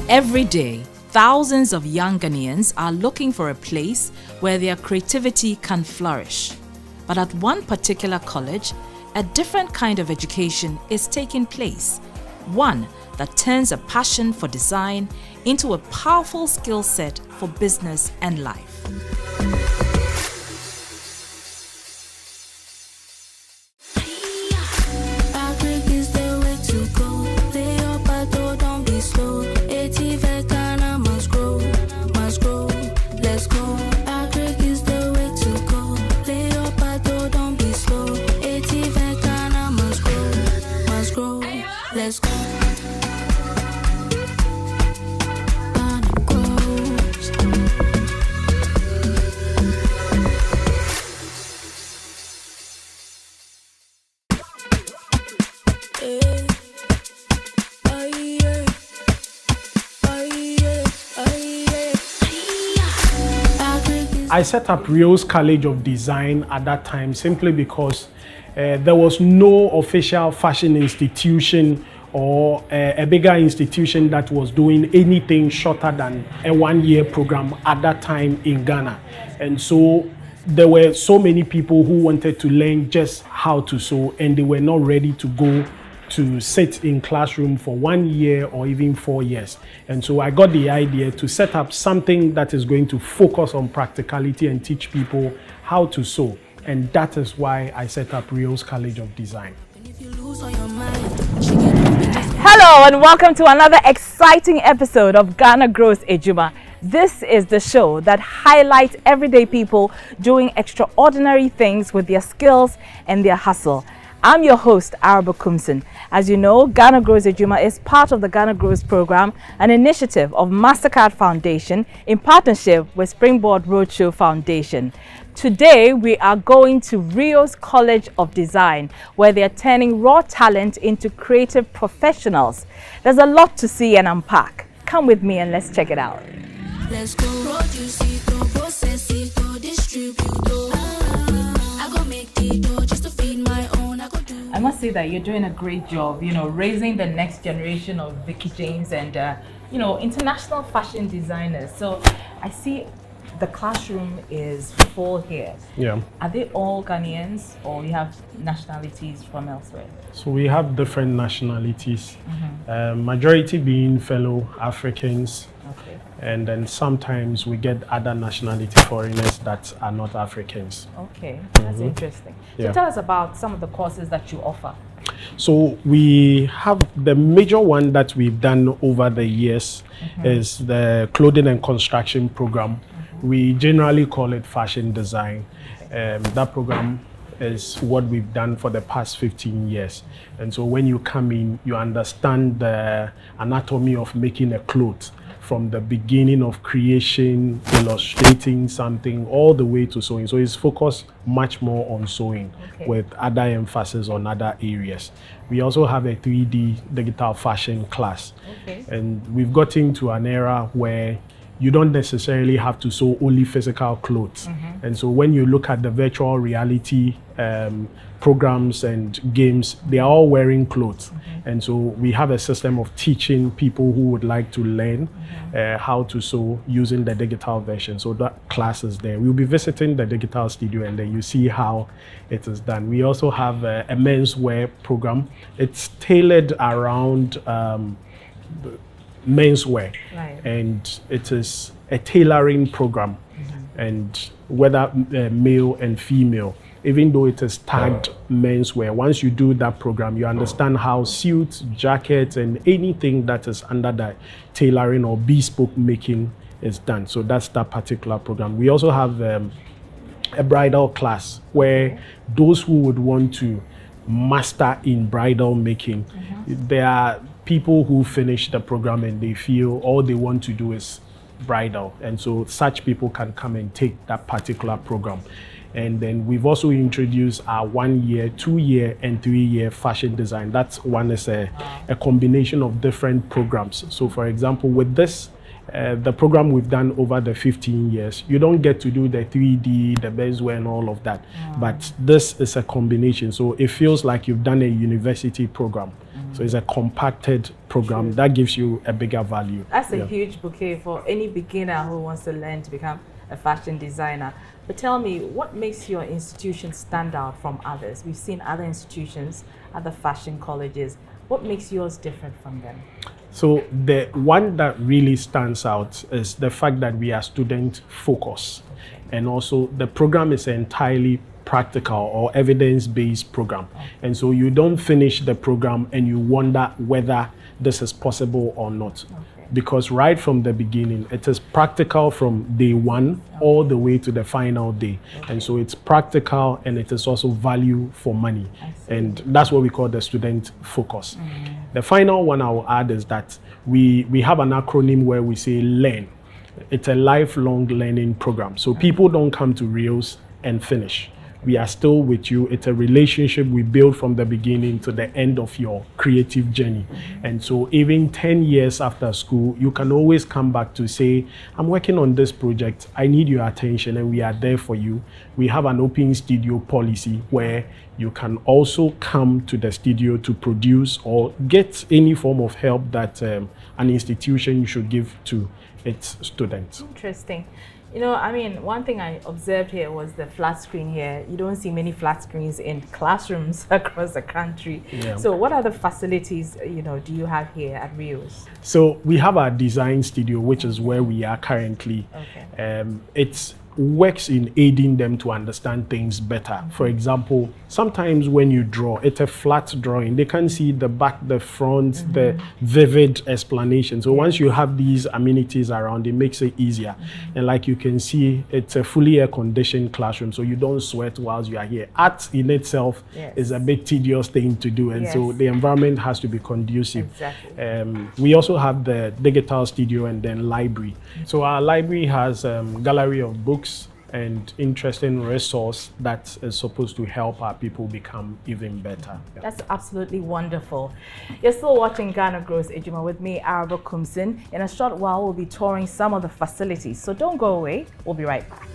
Every day, thousands of young Ghanaians are looking for a place where their creativity can flourish. But at one particular college, a different kind of education is taking place. One that turns a passion for design into a powerful skill set for business and life. I set up Riohs College of Design at that time simply because there was no official fashion institution or a bigger institution that was doing anything shorter than a one-year program at that time in Ghana. And so there were so many people who wanted to learn just how to sew, and they were not ready to go to sit in classroom for 1 year or even 4 years. And so I got the idea to set up something that is going to focus on practicality and teach people how to sew. And that is why I set up Riohs College of Design. Hello and welcome to another exciting episode of Ghana Grows Edwuma. This is the show that highlights everyday people doing extraordinary things with their skills and their hustle. I'm your host, Araba Kumson. As you know, Ghana Grows Edwuma is part of the Ghana Grows program, an initiative of Mastercard Foundation in partnership with Springboard Road Show Foundation. Today, we are going to Riohs College of Design, where they are turning raw talent into creative professionals. There's a lot to see and unpack. Come with me and let's check it out. Let's go. Produce it, process it, distribute it. I go make the dough just to feed my own. I must say that you're doing a great job, raising the next generation of Vicky James and, international fashion designers. So I see the classroom is full here. Yeah. Are they all Ghanaians or you have nationalities from elsewhere? So we have different nationalities, majority being fellow Africans. Okay. And then sometimes we get other nationality foreigners that are not Africans. Okay, that's interesting. So tell us about some of the courses that you offer. So we have the major one that we've done over the years is the clothing and construction program. We generally call it fashion design. That program is what we've done for the past 15 years. And so when you come in, you understand the anatomy of making a cloth, from the beginning of creation, illustrating something, all the way to sewing. So it's focused much more on sewing with other emphasis on other areas. We also have a 3D digital fashion class. And we've gotten to an era where you don't necessarily have to sew only physical clothes. And so when you look at the virtual reality programs and games, they are all wearing clothes. And so we have a system of teaching people who would like to learn how to sew using the digital version. So that class is there. We'll be visiting the digital studio and then you see how it is done. We also have a menswear program. It's tailored around menswear, and it is a tailoring program, and whether male and female, even though it is tagged menswear, once you do that program, you understand how suits, jackets, and anything that is under the tailoring or bespoke making is done. So that's that particular program. We also have a bridal class where those who would want to master in bridal making, there are people who finish the program and they feel all they want to do is bridal, and so such people can come and take that particular program. And then we've also introduced our 1 year, 2 year, and 3 year fashion design. That's one is a combination of different programs. So for example, with this the program we've done over the 15 years, you don't get to do the 3D, the menswear and all of that. But this is a combination. So it feels like you've done a university program. So it's a compacted program that gives you a bigger value. That's a huge bouquet for any beginner who wants to learn to become a fashion designer. But tell me, what makes your institution stand out from others? We've seen other institutions, other fashion colleges. What makes yours different from them? So the one that really stands out is the fact that we are student focused. And also the program is entirely practical or evidence-based program. And so you don't finish the program and you wonder whether this is possible or not. Because right from the beginning, it is practical from day one all the way to the final day. And so it's practical and it is also value for money. And that's what we call the student focus. The final one I will add is that we have an acronym where we say LEARN. It's a lifelong learning program. So people don't come to Riohs and finish. We are still with you. It's a relationship we build from the beginning to the end of your creative journey. And so even 10 years after school, you can always come back to say, I'm working on this project. I need your attention, and we are there for you. We have an open studio policy where you can also come to the studio to produce or get any form of help that an institution should give to its students. Interesting. You know, I mean, one thing I observed here was the flat screen here. You don't see many flat screens in classrooms across the country. So what other facilities, you know, do you have here at Riohs? So we have our design studio, which is where we are currently. It works in aiding them to understand things better. For example, sometimes when you draw, it's a flat drawing. They can see the back, the front, the vivid explanation. So once you have these amenities around, it makes it easier. And like you can see, it's a fully air-conditioned classroom, so you don't sweat whilst you are here. Art in itself is a bit tedious thing to do, and so the environment has to be conducive. We also have the digital studio and then library. So our library has a gallery of books and interesting resource that is supposed to help our people become even better. That's absolutely wonderful. You're still watching Ghana Grows Edwuma with me, Araba Kumsin. In a short while, we'll be touring some of the facilities. So don't go away. We'll be right back.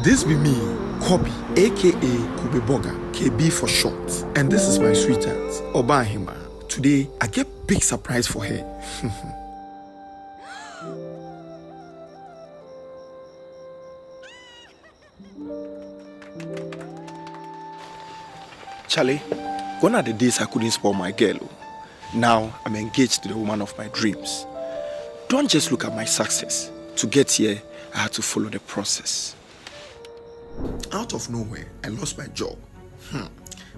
This be me, Kobe, aka Kobe Boga, KB for short. And this is my sweetheart, Obahima. Today, I get big surprise for her. Charlie, gone are the days I couldn't spoil my girl. Now I'm engaged to the woman of my dreams. Don't just look at my success. To get here, I had to follow the process. Out of nowhere, I lost my job.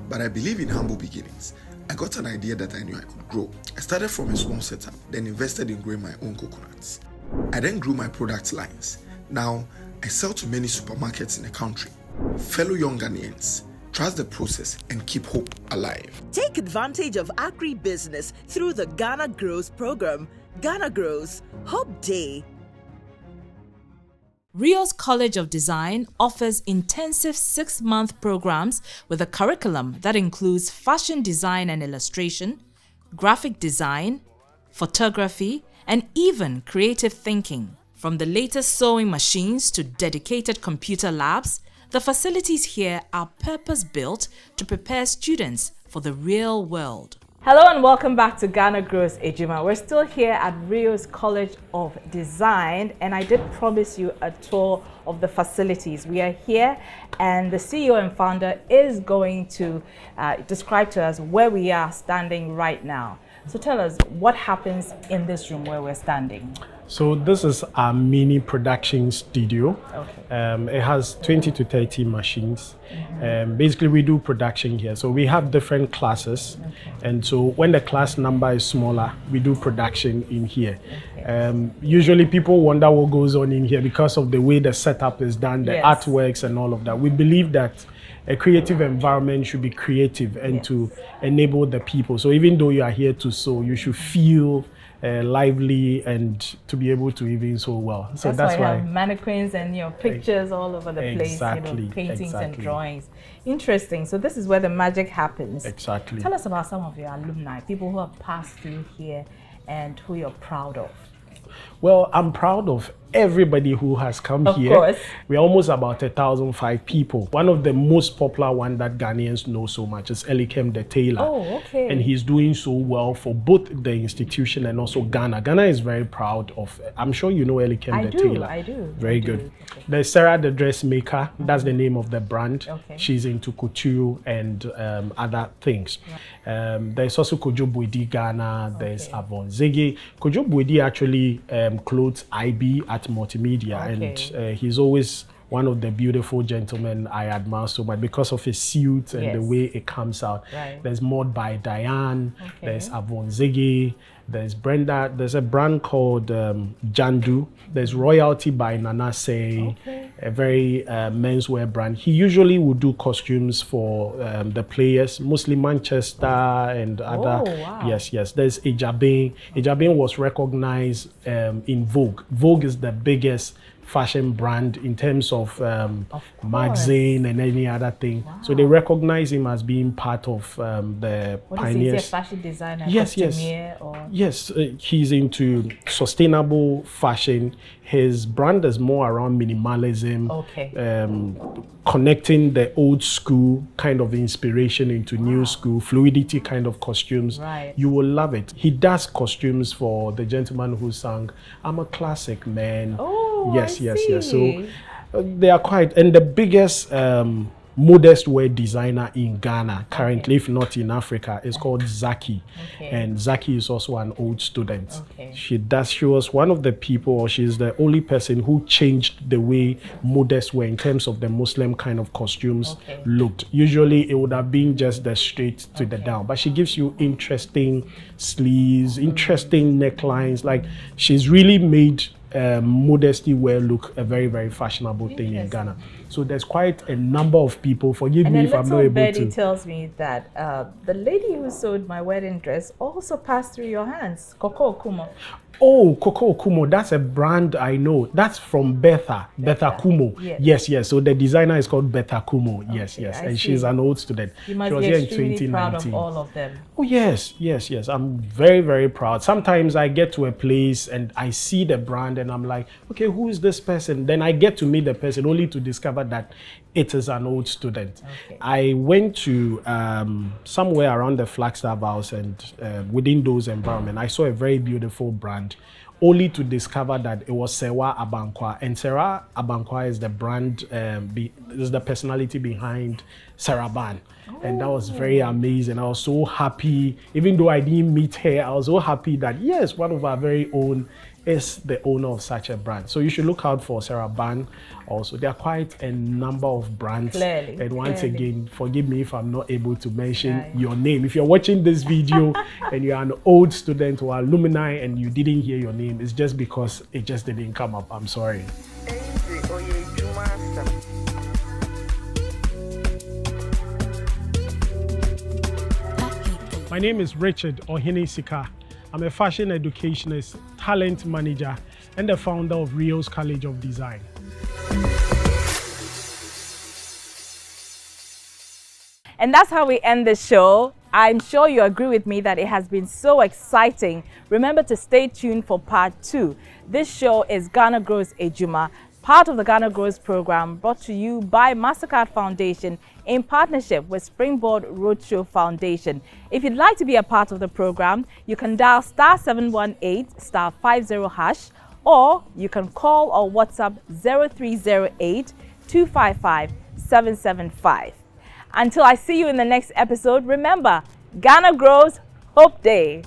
But I believe in humble beginnings. I got an idea that I knew I could grow. I started from a small setup, then invested in growing my own coconuts. I then grew my product lines. Now, I sell to many supermarkets in the country. Fellow young Ghanaians, trust the process and keep hope alive. Take advantage of agribusiness through the Ghana Grows program. Ghana Grows, Hope Day. Riohs College of Design offers intensive 6-month programs with a curriculum that includes fashion design and illustration, graphic design, photography, and even creative thinking. From the latest sewing machines to dedicated computer labs, the facilities here are purpose-built to prepare students for the real world. Hello and welcome back to Ghana Grows Edwuma. We're still here at Riohs College of Design, and I did promise you a tour of the facilities. We are here and the CEO and founder is going to describe to us where we are standing right now. So tell us, what happens in this room where we're standing? So this is our mini production studio. It has 20 to 30 machines. Basically, we do production here. So we have different classes. And so when the class number is smaller, we do production in here. Usually people wonder what goes on in here because of the way the setup is done, the artworks and all of that. We believe that a creative environment should be creative and to enable the people. So even though you are here to sew, you should feel lively and to be able to even sew well. So that's why you have mannequins and pictures all over the place, paintings and drawings. Interesting. So this is where the magic happens. Exactly. Tell us about some of your alumni, people who have passed through here and who you're proud of. Well, I'm proud of everybody who has come Of here. course. We're almost about 1,005 people. One of the most popular one that Ghanaians know so much is Elikem the tailor. Oh, okay. And he's doing so well for both the institution and also Ghana. Ghana is very proud of, I'm sure you know Elikem the tailor. I do. Very good. Okay. There's Sarah the dressmaker. That's the name of the brand. Okay. She's into couture and other things. There's also Kojo Buedi Ghana. There's Avon Ziggy. Kojo Buedi actually clothes IB at Multimedia, and he's always one of the beautiful gentlemen I admire so much because of his suit and the way it comes out. Right. There's Mod by Diane. There's Avon Ziggy. There's Brenda. There's a brand called Jandu. There's Royalty by Nana Say, a very menswear brand. He usually would do costumes for the players, mostly Manchester and other. Oh, wow. Yes. There's Ejabin. Ejabin was recognized in Vogue. Vogue is the biggest fashion brand in terms of magazine and any other thing. Wow. So they recognize him as being part of the pioneers. Is he a fashion designer? Yes. Or? Yes, he's into sustainable fashion. His brand is more around minimalism, connecting the old school kind of inspiration into new school, fluidity kind of costumes. Right. You will love it. He does costumes for the gentleman who sang I'm a Classic Man. Oh, yes. I see. So they are quite, and the biggest modest wear designer in Ghana currently, if not in Africa, is called Zaki. And Zaki is also an old student. She was one of the people, or she's the only person who changed the way modest wear in terms of the Muslim kind of costumes looked. Usually it would have been just the straight to the down, but she gives you interesting sleeves, interesting necklines. Like, she's really made modesty wear look a very, very fashionable thing in Ghana. So there's quite a number of people. Forgive me if I'm not able to. And Betty tells me that the lady who sewed my wedding dress also passed through your hands, Coco Okumo. Oh, Coco Okumo, that's a brand I know. That's from Betha Kumo. Yes. So the designer is called Betha Kumo. Yes. And she's an old student. You must she was be here in extremely 2019. proud of all of them. Oh, yes. I'm very, very proud. Sometimes I get to a place and I see the brand and I'm like, okay, who is this person? Then I get to meet the person only to discover that it is an old student. I went to somewhere around the Flagstaff House, and within those environments, I saw a very beautiful brand, only to discover that it was Sewa Abankwa. And Sewa Abankwa is the brand, is the personality behind Saraban. And that was very amazing. I was so happy, even though I didn't meet her, I was so happy that, yes, one of our very own is the owner of such a brand. So you should look out for Sarah Ban also. There are quite a number of brands. And once again, forgive me if I'm not able to mention your name. If you're watching this video and you're an old student or alumni and you didn't hear your name, it's just because it just didn't come up. I'm sorry. My name is Richard Ohene Sika. I'm a fashion educationist, talent manager, and the founder of Riohs College of Design. And that's how we end the show. I'm sure you agree with me that it has been so exciting. Remember to stay tuned for part 2. This show is Ghana Grows Edwuma, part of the Ghana Grows program, brought to you by Mastercard Foundation in partnership with Springboard Road Show Foundation. If you'd like to be a part of the program, you can dial *718 *50#, or you can call or WhatsApp 0308 255 775. Until I see you in the next episode, remember, Ghana Grows, Hope Day.